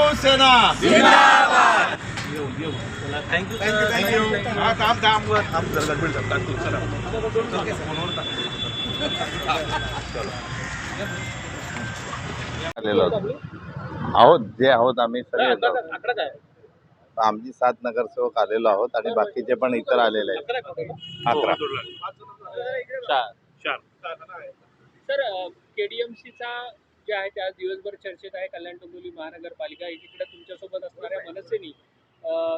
शिवसेना जिंदाबाद. थँक्यू हा थांब थांब थांब जरा गडबड करतात तू चला आलेलो आहोत जे आहोत आम्ही सगळे आकडा काय आमची 7 नगरसेवक आलेलो आहोत आणि बाकीचे पण इतर आलेले आहेत 11. सर केडीएमसीचा जे आहे त्या दिवसभर चर्चेत आहे. कल्याण डोंबिवली महानगरपालिका एकीकडे तुमच्यासोबत असणाऱ्या मनसेनी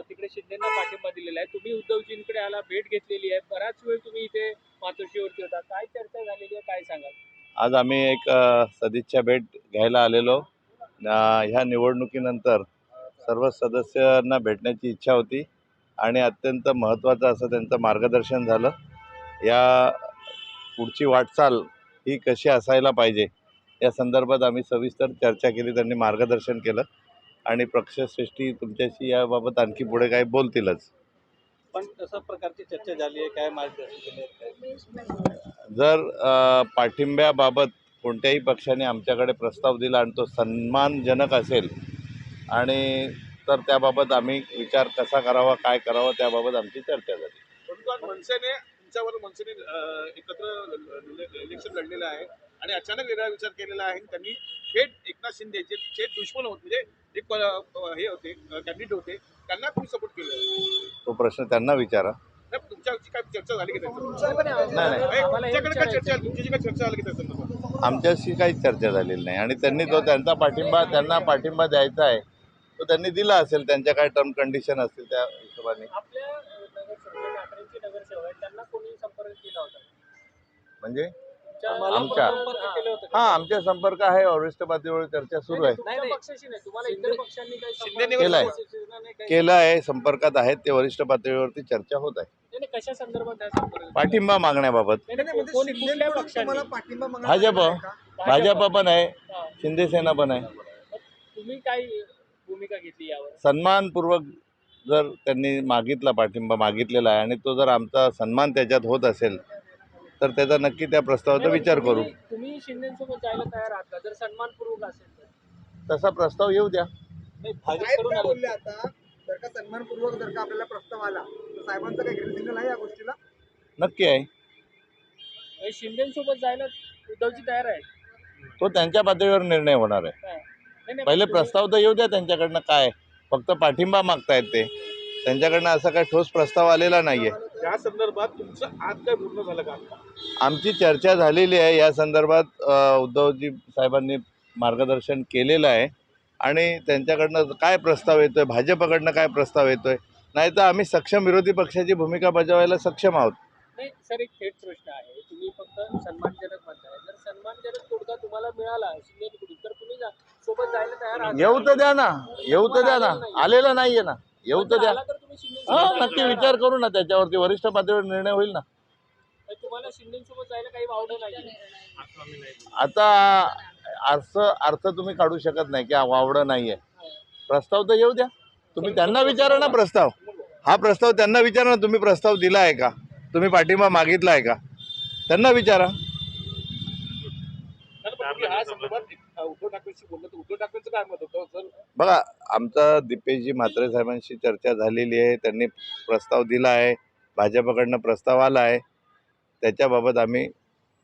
तिकडे शिंदेना पाठिंबा दिलेला आहे. तुम्ही उद्धवजींकडे आला, भेट घेतलेली आहे. बराच वेळ तुम्ही इथे मातोश्रीवरती होता. काय चर्चा झालेली आहे, काय सांगाल? आज आम्ही एक सदिच्छा भेट घ्यायला आलेलो. ह्या निवडणुकीनंतर सर्व सदस्यांना भेटण्याची इच्छा होती आणि अत्यंत महत्त्वाचं असं त्यांचं मार्गदर्शन झालं. या पुढची वाटचाल ही कशी असायला पाहिजे या संदर्भात आम्ही सविस्तर चर्चा केली. त्यांनी मार्गदर्शन केलं आणि पक्षश्रेष्ठी तुमच्याशी याबाबत आणखी पुढे काही बोलतीलच. पण तशा प्रकारची चर्चा झाली आहे, काय मार्गदर्शन केले? जर पाठिंब्याबाबत कोणत्याही पक्षाने आमच्याकडे प्रस्ताव दिला आणि तो सन्मानजनक असेल आणि तर त्याबाबत आम्ही विचार कसा करावा, काय करावं त्याबाबत आमची चर्चा झाली. परंतु मनसेने तुमच्यावर मनसेने एकत्र इलेक्शन लढलेलं आहे आणि अचानक वेगळा विचार केलेला आहे. त्यांनी थेट एकनाथ शिंदे जे थेट दुश्मन होते म्हणजे एक हे होते कॅन्डिडेट होते त्यांना तुम्ही सपोर्ट केलं. तो प्रश्न त्यांना विचारा. तुमच्याची काय चर्चा झाली की नाही तुमच्याकडे काय चर्चा तुमची काय चर्चा झाली की त्या संदर्भात? आमच्याशी काही चर्चा झालेली नाही आणि त्यांनी तो त्यांचा त्यांना पाठिंबा द्यायचा आहे तो त्यांनी दिला असेल. त्यांच्या काय टर्म कंडिशन असतील त्या हिशोबाने. आपल्या ठाकरेंची नगरसेवक आहेत, त्यांना कोणी संपर्क केला होता म्हणजे आमच्या आमच्या संपर्क आहे. वरिष्ठ पातळीवर चर्चा सुरू आहे. पक्षाशी नाही, तुम्हाला इतर पक्षांनी काही केलं आहे, संपर्कात आहेत ते. वरिष्ठ पातळीवरती चर्चा होत आहे. कशा संदर्भात पाठिंबा मागण्याबाबत. कुठल्या पक्षांनी भाजप पण आहे, शिंदे सेना पण आहे. तुम्ही काय भूमिका घेतली यावर? सन्मानपूर्वक जर त्यांनी मागितला पाठिंबा मागितलेला आहे आणि तो जर आमचा सन्मान त्याच्यात होत असेल तर त्याचा नक्की त्या प्रस्तावाचा विचार करू. तुम्ही शिंदेसोबत जायला तयार आहात का जर सन्मानपूर्वक असेल तर? तसा प्रस्ताव येऊ द्या. बोलले आता जर का सन्मानपूर्वक जर का आपल्याला प्रस्ताव आला तर साहेबांचा काही ग्रीन सिग्नल आहे या गोष्टीला? नक्की आहे. शिंदेसोबत जायला उद्धवजी तयार आहे? तो त्यांच्या पातळीवर निर्णय होणार आहे. पहिले प्रस्ताव तर येऊ द्या त्यांच्याकडनं. काय फक्त पाठिंबा मागतायत ते. त्यांच्याकडनं असा काही ठोस प्रस्ताव आलेला नाही आहे. त्या संदर्भात तुमचं आज काय पूर्ण झालं का? आमची चर्चा झालेली आहे या संदर्भात. उद्धवजी साहेबांनी मार्गदर्शन केलेलं आहे आणि त्यांच्याकडनं काय प्रस्ताव येतोय, भाजपकडनं काय प्रस्ताव येतोय, नाही तर आम्ही सक्षम विरोधी पक्षाची भूमिका बजावायला सक्षम आहोत. नाही सर, एक थेट प्रश्न आहे. तुम्ही फक्त सन्मानजनक म्हणताय. जर सन्मानजनक तोडगा तुम्हाला मिळाला शिंदेकडून तर तुम्ही सोबत जायला तयार आहात? येऊ तर द्या ना, येऊ तर द्या ना. आलेला नाहीये ना, येऊ तर द्या. नक्की विचार करू ना त्याच्यावरती. वरिष्ठ पातळीवर निर्णय होईल ना. तुम्हाला शिंदेसोबत जायला काही वावडं नाही? आता अर्थ तुम्ही काढू शकत नाही की वावडं नाहीये. प्रस्ताव तर येऊ द्या. तुम्ही त्यांना विचारा ना प्रस्ताव. हा प्रस्ताव त्यांना विचारा ना. तुम्ही प्रस्ताव दिला आहे का? तुम्ही पाठिंबा मागितला आहे का? त्यांना विचारा. उद्धव ठाकरेंशी बोललं तर उद्धव ठाकरेंचं काय मत होतं सर? बघा, आमचा दीपेशजी म्हात्रे साहेबांशी चर्चा झालेली आहे. त्यांनी प्रस्ताव दिला आहे. भाजपकडनं प्रस्ताव आला आहे. त्याच्याबाबत आम्ही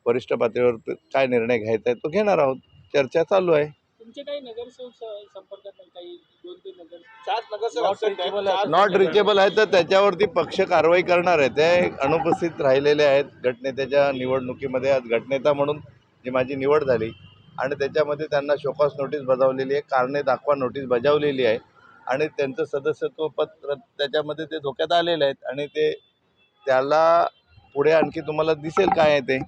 वरिष्ठ पातळीवर काय निर्णय घ्यायचा आहे तो घेणार आहोत. चर्चा चालू आहे. तुमचे काही नगरसेवक संपर्कात नाही? काही 2-3 नगर 4 नगरसेवक नॉट रिचेबल आहे तर त्याच्यावरती पक्ष कारवाई करणार आहे. ते अनुपस्थित राहिलेले आहेत गटनेत्याच्या निवडणुकीमध्ये. आज गटनेता म्हणून जी माझी निवड झाली आणि त्याच्यामध्ये त्यांना शोकॉस नोटीस बजावलेली आहे, कारणे दाखवा नोटीस बजावलेली आहे आणि त्यांचं सदस्यत्व पत्र त्याच्यामध्ये ते धोक्यात आलेले आहेत आणि त्याला पुढे आणखी तुम्हाला दिसेल काय आहे ते.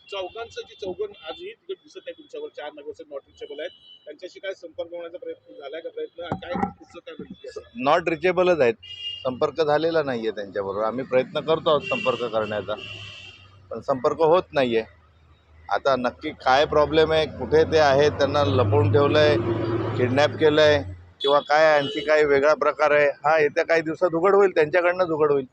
चौघांचं जे चौघन आजही तिकडे दिसत आहे तुमच्यावर 4 नगरसेवक नॉट रिचेबल आहेत. त्यांच्याशी काय संपर्क होण्याचा प्रयत्न झालाय का? काय पुढचं काय? नॉट रिचेबलच आहेत. संपर्क झालेला नाही आहे त्यांच्याबरोबर. आम्ही प्रयत्न करतो आहोत संपर्क करण्याचा पण संपर्क होत नाही आहे. आता नक्की काय प्रॉब्लेम आहे, कुठे ते आहे, त्यांना लपवून ठेवलं आहे, किडनॅप केलं आहे किंवा काय आणखी काही वेगळा प्रकार आहे, हा येत्या काही दिवसात उघड होईल. त्यांच्याकडनंच उघड होईल.